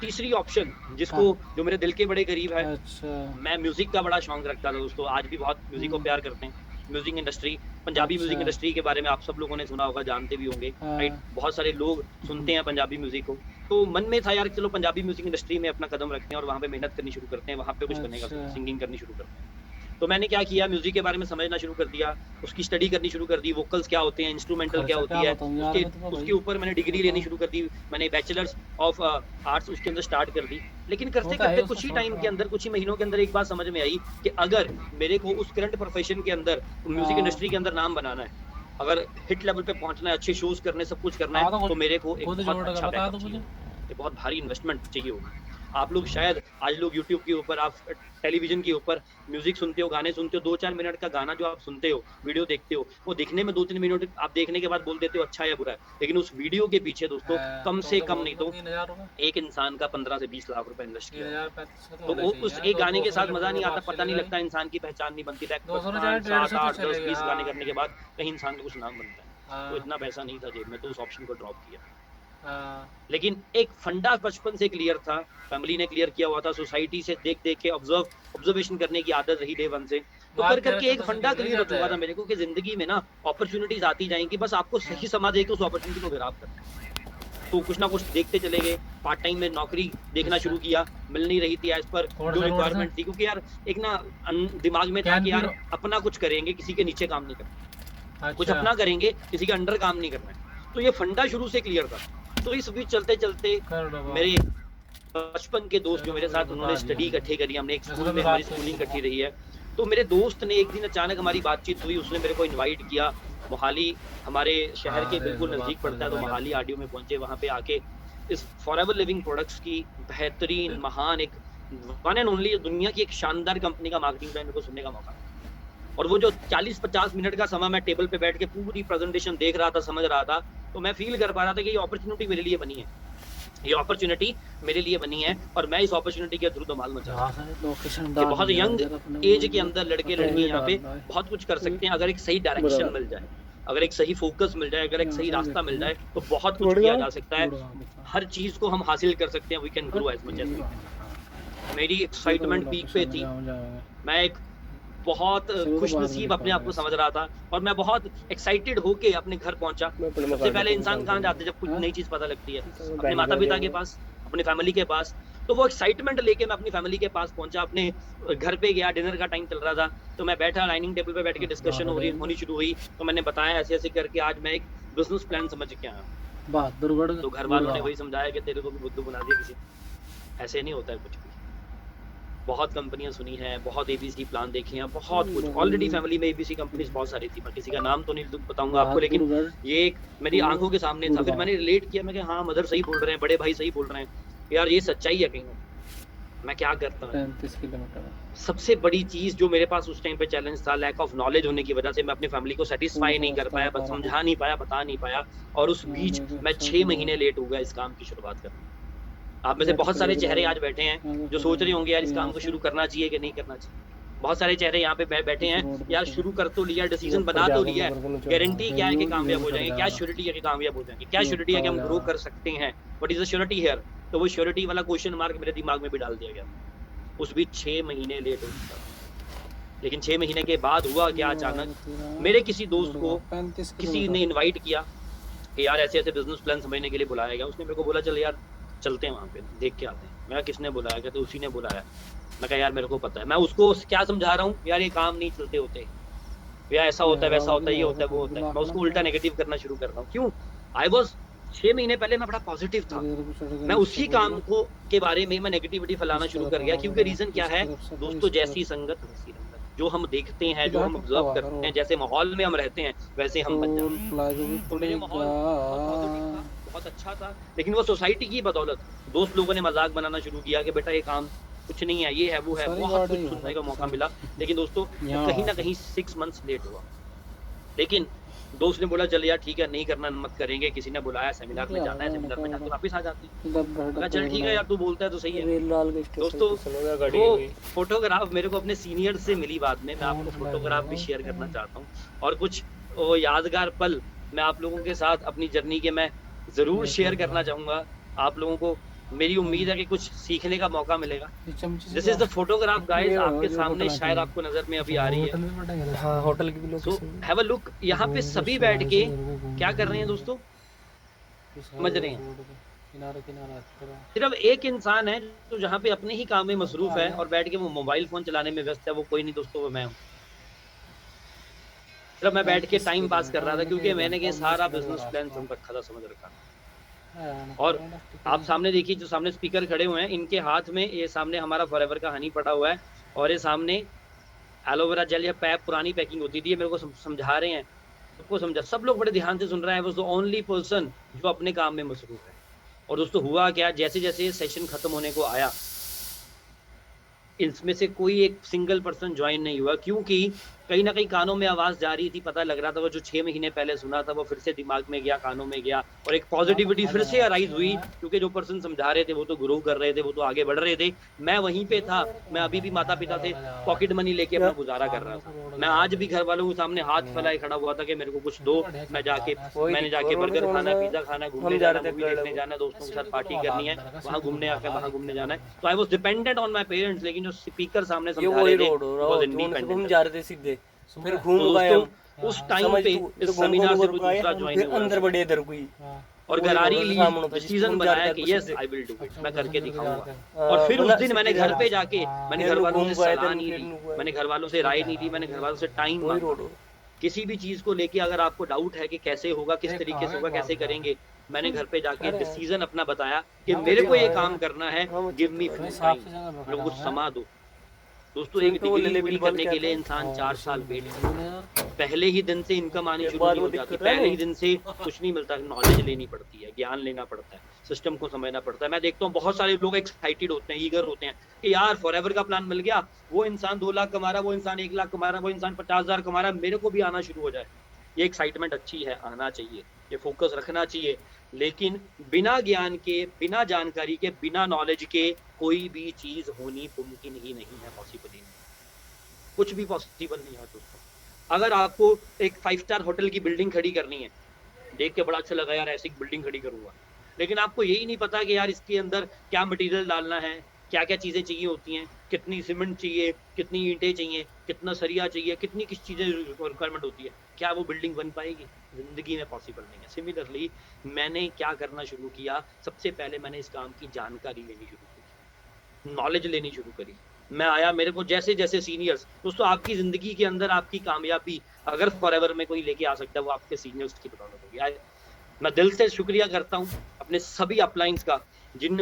तीसरी ऑप्शन जिसको हाँ, जो मेरे दिल के बड़े करीब है, अच्छा, मैं म्यूज़िक का बड़ा शौक रखता था दोस्तों, आज भी बहुत म्यूज़िक को हुँ, प्यार करते हैं। म्यूज़िक इंडस्ट्री, पंजाबी अच्छा, म्यूज़िक इंडस्ट्री के बारे में आप सब लोगों ने सुना होगा, जानते भी होंगे, राइट? हाँ, बहुत सारे लोग हुँ, सुनते हैं पंजाबी म्यूज़िक को। तो मन में था यार कि चलो पंजाबी म्यूज़िक इंडस्ट्री में अपना कदम रखते हैं और वहाँ पे मेहनत करनी शुरू करते हैं, वहाँ पे कुछ करने का अच्छा, सिंगिंग करनी शुरू करते हैं। तो मैंने क्या किया म्यूज़िक के बारे में समझना शुरू कर दिया, उसकी स्टडी करनी शुरू कर दी, वोकल्स क्या होते हैं, इंस्ट्रूमेंटल क्या खर्चा होती क्या है, बताऊँ यार उसके मैं तुम्हें उसके भाई, ऊपर मैंने डिग्री लेनी बताओ। शुरू कर दी, मैंने बैचलर्स ऑफ आर्ट्स उसके अंदर स्टार्ट कर दी। लेकिन होता है करते-करते उसका कुछ ही शौक टाइम के हाँ, अंदर, कुछ ही महीनों के अंदर एक बात समझ में आई कि अगर मेरे को उस करंट प्रोफ़ेशन के अंदर, म्यूज़िक हाँ, इंडस्ट्री के अंदर नाम बनाना है, अगर हिट लेवल पे पहुँचना है, अच्छे शोज़ करने, सब कुछ करना है, हाँ, तो तो कुछ मेरे को एक खुद बहुत जोड़ के अच्छा बता बैकअप दो चाहिए मुझे। होगा। एक बहुत भारी इन्वेस्टमेंट चाहिए होगी। आप लोग शायद आज लोग यूट्यूब के ऊपर आप टेलीविज़न के ऊपर म्यूज़िक सुनते हो, गाने सुनते हो, 2-4 मिनट का गाना जो आप सुनते हो, वीडियो देखते हो, वो दिखने में 2-3 मिनट आप देखने के बाद बोल देते हो अच्छा है या बुरा है। लेकिन उस वीडियो के पीछे दोस्तों कम तो से तो कम बहुत नहीं होगा तो 3000 रुपए, एक इंसान का 15 से 20 लाख रुपए इन्वेस्ट किया होगा। 3000-3500 तो तो होना वो चाहिए उस यार, एक दो गाने के 200 साथ चले मज़ा नहीं पेट्रोल आता, आप पता चले नहीं गए, लगता, इंसान की पहचान नहीं बनती। बैक 200 ना चाहे 7, 150 तो 8, चले 10, गए, 20 गाने हाँ, करने के बाद कहीं इंसान का कुछ नाम बनता है। तो हाँ, इतना पैसा नहीं था जेब में, तो उस ऑप्शन को ड्रॉप किया। हाँ, लेकिन एक फंडा बचपन से क्लियर था, फैमिली ने क्लियर किया हुआ था, सोसाइटी से देख-देख के ऑब्जर्वेशन करने की आदत रही डे 1 से। तो बात कर-कर तेरा के एक छोटू से फंडा निकली क्लियर हो जाता चुका है, था मेरे को कि ज़िंदगी में ना अपॉर्च्युनिटीज़ आती जाएँगी, बस आपको हाँ, सही समय देके उस अपॉर्च्युनिटी को ग्रैब करना है। तो कुछ ना कुछ देखते चले गए, पार्ट टाइम में नौकरी देखना अच्छा, शुरू किया, मिल नहीं रही थी एज़ पर जो कौन-सा? रिक्वायरमेंट थी क्योंकि यार एक ना दिमाग में था कि कैंपी यार रो अपना कुछ करेंगे, किसी के नीचे काम नहीं करना। कुछ अच्छा, अपना करेंगे, किसी के अंडर काम नहीं करना है। तो ये फंडा शुरू से क्लियर था। तो इस बीच चलते-चलते कर लो मेरे बात, बचपन के दोस्त जो चलो मेरे मुझे साथ उन्होंने बता दिया स्टडी तुमने, इकट्ठे करी, हमने एक वैसे स्कूल तो में हमारी रात को ही स्कूलिंग मिलता इकट्ठी हूँ। रही है। तो मेरे दोस्त ने एक दिन अचानक हमारी बातचीत हुई, उसने मेरे को इनवाइट किया, मोहाली हमारे शहर हाँ, के देख बिल्कुल लो बात नज़दीक थोड़ी पड़ता देर है, तो पहले मोहाली अपनी। आरडीओ में पहुँचे, वहाँ पे आके इस फॉरएवर लिविंग प्रोडक्ट्स की बेहतरीन, महान एक वन एंड ओनली दुनिया की एक शानदार कंपनी का मार्केटिंग प्लान मेरे को सुनने का मौका मिला। और वो जो 40-50 मिनट का समय मैं टेबल पे बैठ के पूरी प्रेज़ेंटेशन देख रहा था, समझ रहा था, तो मैं फ़ील कर पा रहा था कि ये अपॉर्च्युनिटी मेरे लिए बनी है। ये अपॉर्च्युनिटी मेरे लिए बनी है और मैं इस अपॉर्च्युनिटी के थ्रू धमाल मचा यहाँ दूँगा। से लोकेशन कि डाल बहुत दिया यंग इधर अपने ऐज के वो अंदर फोटो लड़के-लड़कियाँ भी यहाँ डाल पे रहा है। बहुत कुछ कर सकते हैं, अगर एक सही डायरेक्शन मिल जाए, अगर एक सही फ़ोकस मिल जाए, अगर एक यहाँ सही से रास्ता मिल देखो, जाए, तो बहुत कुछ किया गुड़गाँव जा सकता है। गुड़गाँव दिखा, हर चीज़ को हम हासिल कर सकते हैं, we can but grow as much as ये वी कहाँ कैन। दिखा? मेरी ये तो वो एक्साइटमेंट पीक पे लोकेशन है थी। जहाँ हम जाएँगे। मैं एक बहुत अच्छा वो तो बाद में खुशनसीब दिखा अपने आप देगा को इससे। समझ रहा था और मैं बहुत एक्साइटेड होके अपने घर पहुँचा। मैं अपने सबसे मकान का पहले फोटो इंसान डाल कहाँ दूँगा। जाता है जब कुछ हाँ? नई चीज़ पता लगती है? तो मैं अपने बैंक जा माता-पिता के जाऊँगा। पास, अपनी फैमिली के पास। तो वो एक्साइटमेंट लेके मैं अपनी फैमिली के पास पहुँचा, अपने घर पे गया, डिनर का टाइम चल रहा था। तो मैं बैठा डाइनिंग टेबल पे बैठ के डिस्कशन हो रही बहादुरगढ़ होनी शुरू हुई। तो मैंने बताया ऐसे-ऐसे करके आज मैं एक बिज़नेस प्लान समझ के आया हूँ। बहादुरगढ़ तो घर वालों ने गुड़गाँव। वही समझाया कि तेरे को भी बुद्धू बना दिया किसी ने। ऐसे नहीं होता है कुछ भी। बहुत कंपनियाँ सुनी हैं, बहुत एबीसी प्लान देखे हैं, बहुत कुछ। बगल ऑलरेडी में फैमिली में एबीसी कंपनीज़ बहुत सारी थी, मैं किसी का नाम तो नहीं बताऊँगा आपको लेकिन बहादुरगढ़ ये एक मेरी टू आँखों के सामने था। फिर गुड़गाँव। मैंने रिलेट किया, मैं कहा हाँ, मदर सही बोल रहे हैं, बड़े भाई सही बोल रहे हैं। यार ये सच्चाई है कहीं न कहीं। मैं क्या करता? 35 किलोमीटर है। सबसे बड़ी चीज़ जो मेरे पास उस टाइम पे चैलेंज था, लैक ऑफ नॉलेज होने की वजह से मैं अपनी फैमिली को सैटिस्फाई कौन-सा नहीं कर रास्ता पाया, बता बस रहा हूँ? समझा नहीं पाया, बता नहीं पाया और उस यहाँ बीच देख मैं अच्छा 6 गुड़गाँव। महीने लेट हो गया इस काम की शुरुआत करने में। आप में से लेफ्ट बहुत सारे साइड चेहरे जाओगे। आज बैठे हैं, यहाँ जो देखो सोच रहे राइट होंगे यार फिर इस यहाँ काम को से शुरू करना चाहिए कि नहीं करना चाहिए। बहुत सारे चेहरे यहाँ पे बैठे इस हैं, रोड पे यार सीधा। शुरू कर तो लिया, ये डिसीज़न ऊपर बना तो जाकर लिया है, नगर को नहीं चढ़ना। गारंटी फिर क्या है कि ये कामयाब हो उधर जाएँगे? क्या जाएगा। श्योरिटी है कि कामयाब हो जाएँगे? क्या ये श्योरिटी है ऊपर कि को हम ग्रो जाएगा। कर सकते हैं? What is the surety here? तो वो श्योरिटी वाला क्वेश्चन मार्क मेरे दिमाग में भी डाल दिया गया। उस बीच 6 महीने लेट हो चुका था। लेकिन 6 महीने के बाद हुआ क्या ये अचानक, आएगा तेरा मेरे किसी दोस्त को गुड़गाँव 35 किसी ने किलोमीटर। इनवाइट किया कि यार ऐसे-ऐसे बिज़नेस प्लान समझने के लिए बुलाया गया। उसने मेरे को बोला चल यार चलते हैं वहाँ पे, देख के आते हैं। मैं कहा किसने बुलाया? कहते उसी ने बुलाया। मैं कहा यार मेरे को पता है। मैं उसको क्या समझा रहा हूँ, यार ये काम नहीं चलते होते। या ऐसा होता है, वैसा मेहराब की होता है, ये लगा होता के है, वो ठोक होता है। दिला मैं अपना उसको उल्टा क्या। नेगेटिव करना शुरू कर रहा हूँ। क्यों? आई वाज़ 6 महीने पहले मैं बड़ा पॉज़िटिव फिर था। इधर को चढ़ मैं गए इस उसी तरफ काम ना। को के बारे में मैं नेगेटिविटी फैलाना इस शुरू तरफ कर गया आना क्योंकि पड़ेगा। रीज़न क्या इस है, तरफ से तो दोस्तों इस जैसी तरफ। संगत वैसी रंगत। जो हम देखते हैं, जो सीधा हम टुकता ऑब्ज़र्व हुआ करते हैं, रोड। जैसे माहौल में हम रहते हैं, वैसे हम बन टोल जाते हैं। प्लाजा भी तो मेरे पड़ेगा। माहौल बहुत पॉज़िटिव था, बहुत अच्छा था, लेकिन वो सोसाइटी की बदौलत दोस्त लोगों ने मज़ाक बनाना शुरू किया कि बेटा ये काम कुछ नहीं है, ये है, वो है, सारी बहुत गाड़ी कुछ यहाँ सुनने का लगती मौका सारी। मिला। लेकिन दोस्तों वो यहाँ कहीं वहाँ न से। कहीं 6 मंथ्स लेट हुआ। लेकिन दोस्त ने बोला चल यार ठीक है, नहीं करना मत करेंगे, किसी ने बुलाया सेमिनार ये में आ जाना है, गया मैंने सेमिनार कहा में जाके बड़ा वापस आ जाते हैं। डब्बा मैं कहा डब्बा चल ठीक है बनाया। यार, तू बोलता है तो सही है। रेल के स्टेशन दोस्तों स्टेशन हो गया गाड़ी वो की। फ़ोटोग्राफ मेरे को अपने सीनियर से मिली बाद में, मैं कौन आपको बैठ फ़ोटोग्राफ भी शेयर करना जाएगा। चाहता हूँ और कुछ वो यादगार पल मैं आप लोगों के साथ अपनी जर्नी के मैं ज़रूर ये शेयर टोल करना प्लाजा। चाहूँगा। आप लोगों को मेरी उम्मीद है कि कुछ सीखने का मौका मिलेगा। ये चमचे से this is the photograph guys, ये आपके जो सामने होटल शायद आती है। आपको नजर में अभी आ रही है। होटल में बैठेंगे हाँ होटल की भी सो लोकेशन हैव अ लुक, यहाँ पे सभी बैठ के क्या कर रहे हैं दोस्तों, समझ रहे हैं। किनारे किनारे सिर्फ एक इंसान है जो जहाँ पे अपने ही काम में मसरूफ है और बैठ के वो मोबाइल फोन चलाने में व्यस्त है, वो कोई नहीं दोस्तों, वो मैं हूँ। सिर्फ मैं बैठ के टाइम पास कर रहा था क्योंकि मैंने ये सारा बिजनेस प्लान समझ रखा था, समझ रखा था। और आप सामने देखिए, जो सामने स्पीकर खड़े हुए हैं, इनके हाथ में ये सामने हमारा फॉरएवर का हनी पड़ा हुआ है और ये सामने एलोवेरा जेल या पैप पुरानी पैकिंग होती थी, मेरे को समझा रहे हैं, सबको समझा, सब लोग बड़े ध्यान से सुन रहे हैं। वो ओनली पर्सन जो अपने काम में मसरूफ है। और दोस्तों हुआ क्या, जैसे जैसे सेशन खत्म होने को आया, इसमें से कोई एक सिंगल पर्सन ज्वाइन नहीं हुआ, क्योंकि कहीं ना कहीं कानों में आवाज जा रही थी, पता लग रहा था वो जो 6 महीने पहले सुना था वो फिर से दिमाग में गया, कानों में गया, और एक पॉजिटिविटी फिर से अराइज हुई, क्योंकि जो पर्सन समझा रहे थे वो तो ग्रो कर रहे थे, वो तो आगे बढ़ रहे थे। मैं वहीं पे था, मैं अभी भी माता पिता से पॉकेट मनी लेके अपना गुजारा कर रहा था। मैं आज भी घर वालों के सामने हाथ फैलाए खड़ा हुआ था कि मेरे को कुछ दो, मैंने जाके बर्गर खाना है, पिज्जा खाना है, घूमने जाना है, मूवी देखने जाना है, दोस्तों के साथ पार्टी करनी है, वहाँ घूमने आकर वहाँ घूमने जाना है। तो I was dependent on my parents, लेकिन जो स्पीकर सामने ये समझा वही रहे थे रोड हो रहा was है independent। हम जा रहे थे सीधे, फिर तो घूम गए हम, दोस्तों उस टाइम समझ पे तू इस सेमिनार से कोई दूसरा ज्वाइन फिर हुआ अंदर बढ़े इधर कोई और वही गरारी रोड ली, सामने था, डिसीजन जिसको बनाया हम कि जा यस रहे आई विल डू इट, मैं करके दिखाऊंगा। हाँ, और फिर उस मतलब दिन मैंने घर पे जाके, मैंने फिर घर वालों से घूम गए थे, सलाह नहीं फिर ली, घूम गए। मैंने घर वालों से राय नहीं ली, मैंने घर वालों से टाइम वही मांगा। रोड हो। किसी भी चीज को लेके अगर आपको डाउट है कि कैसे होगा, किस तरीके से होगा, कैसे करेंगे, मैंने घर पे जाके डिसीजन अपना बताया कि मेरे को ये काम करना है, गिव मी फुल टाइम, मेरे को कुछ समा दो। दोस्तों एक डिग्री पूरी करने के लिए इंसान 4 साल वेट करता है, पहले ही दिन से इनकम आनी शुरू नहीं हो जाती, पहले ही दिन से कुछ नहीं मिलता, नॉलेज लेनी पड़ती है, ज्ञान लेना पड़ता है, सिस्टम को समझना पड़ता है। मैं देखता हूँ बहुत सारे लोग एक्साइटेड होते हैं, ईगर होते हैं कि यार फॉरएवर का प्लान मिल गया, वो इंसान 2 लाख कमा रहा है, वो इंसान 1 लाख कमा रहा है, वो इंसान 50,000 कमा रहा है, मेरे को भी आना शुरू हो जाए। ये एक्साइटमेंट अच्छी है, आना चाहिए, ये फोकस रखना चाहिए, लेकिन बिना ज्ञान के, बिना जानकारी के, बिना नॉलेज के कोई भी चीज होनी मुमकिन ही नहीं है, पॉसिबल ही नहीं, कुछ भी पॉसिबल नहीं है दोस्तों। अगर आपको एक 5 स्टार होटल की बिल्डिंग खड़ी करनी है, देख के बड़ा अच्छा लगा यार, ऐसी बिल्डिंग खड़ी करूंगा, लेकिन आपको यही नहीं पता कि यार इसके अंदर क्या मटेरियल डालना है, क्या क्या चीजें चाहिए होती हैं, कितनी सीमेंट चाहिए, कितनी ईंटें चाहिए, कितना सरिया चाहिए, कितनी किस चीजें रिक्वायरमेंट होती है, क्या वो बिल्डिंग बन पाएगी? जिंदगी में पॉसिबल नहीं है। सिमिलरली मैंने क्या करना शुरू किया, सबसे पहले मैंने इस काम की जानकारी लेनी शुरू की, नॉलेज लेनी शुरू करी। मैं आया, मेरे को जैसे जैसे सीनियर्स, दोस्तों आपकी जिंदगी के अंदर आपकी कामयाबी अगर फॉरएवर में कोई लेके आ सकता है, वो आपके सीनियर्स की बदौलत होगी। मैं दिल से शुक्रिया करता हूँ अपने सभी अपलाइंस का, जिन